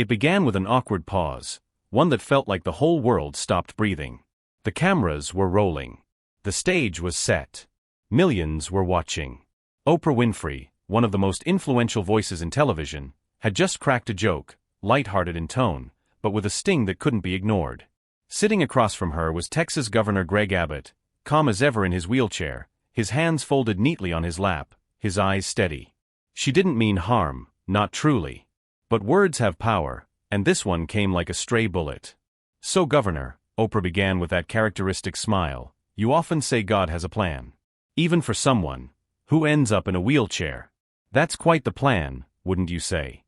It began with an awkward pause, one that felt like the whole world stopped breathing. The cameras were rolling. The stage was set. Millions were watching. Oprah Winfrey, one of the most influential voices in television, had just cracked a joke, lighthearted in tone, but with a sting that couldn't be ignored. Sitting across from her was Texas Governor Greg Abbott, calm as ever in his wheelchair, his hands folded neatly on his lap, his eyes steady. She didn't mean harm, not truly. But words have power, and this one came like a stray bullet. "So, Governor," Oprah began with that characteristic smile, "you often say God has a plan. Even for someone who ends up in a wheelchair. That's quite the plan, wouldn't you say?"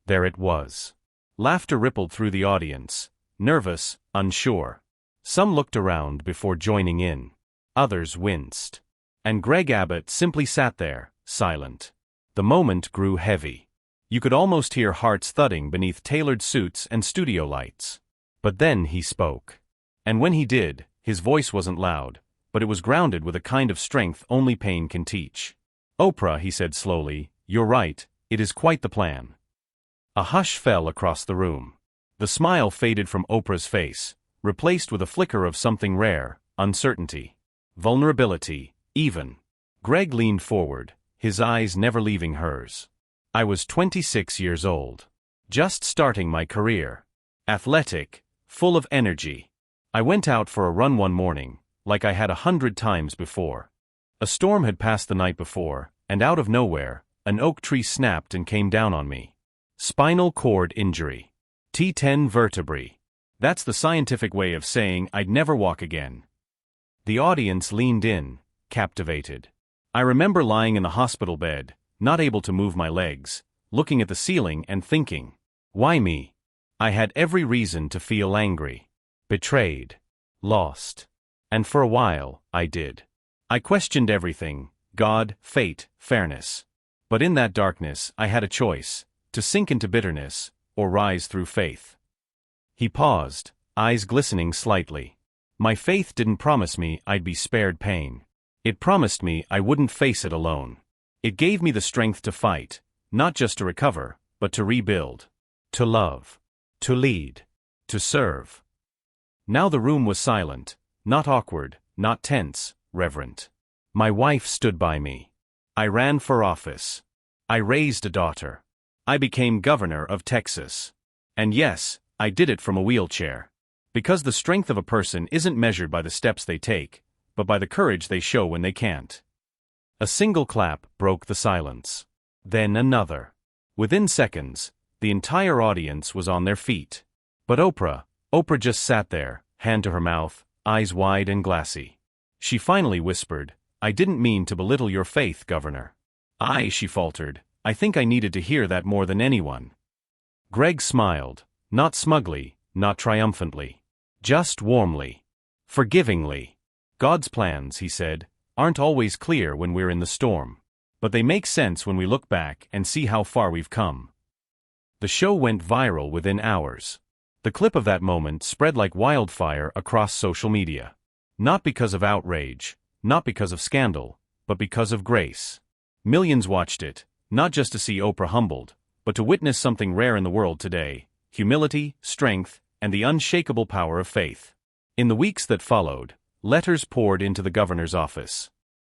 There it was. Laughter rippled through the audience, nervous, unsure. Some looked around before joining in. Others winced. And Greg Abbott simply sat there, silent. The moment grew heavy. You could almost hear hearts thudding beneath tailored suits and studio lights. But then he spoke. And when he did, his voice wasn't loud, but it was grounded with a kind of strength only pain can teach. "Oprah," he said slowly, "you're right, it is quite the plan." A hush fell across the room. The smile faded from Oprah's face, replaced with a flicker of something rare, uncertainty. Vulnerability, even. Greg leaned forward, his eyes never leaving hers. "I was 26 years old. Just starting my career. Athletic, full of energy. I went out for a run one morning, like I had 100 times before. A storm had passed the night before, and out of nowhere, an oak tree snapped and came down on me. Spinal cord injury. T10 vertebrae. That's the scientific way of saying I'd never walk again." The audience leaned in, captivated. I remember lying in the hospital bed, not able to move my legs, looking at the ceiling and thinking, why me? I had every reason to feel angry, betrayed, lost. And for a while, I did. I questioned everything, God, fate, fairness. But in that darkness, I had a choice, to sink into bitterness, or rise through faith. He paused, eyes glistening slightly. My faith didn't promise me I'd be spared pain. It promised me I wouldn't face it alone. It gave me the strength to fight, not just to recover, but to rebuild. To love. To lead. To serve. Now the room was silent, not awkward, not tense, reverent. My wife stood by me. I ran for office. I raised a daughter. I became governor of Texas. And yes, I did it from a wheelchair. Because the strength of a person isn't measured by the steps they take, but by the courage they show when they can't. A single clap broke the silence. Then another. Within seconds, the entire audience was on their feet. But Oprah just sat there, hand to her mouth, eyes wide and glassy. She finally whispered, "I didn't mean to belittle your faith, Governor." She faltered, "I think I needed to hear that more than anyone." Greg smiled, not smugly, not triumphantly. Just warmly. Forgivingly. "God's plans," he said, "aren't always clear when we're in the storm. But they make sense when we look back and see how far we've come." The show went viral within hours. The clip of that moment spread like wildfire across social media. Not because of outrage, not because of scandal, but because of grace. Millions watched it, not just to see Oprah humbled, but to witness something rare in the world today: humility, strength, and the unshakable power of faith. In the weeks that followed, letters poured into the governor's office.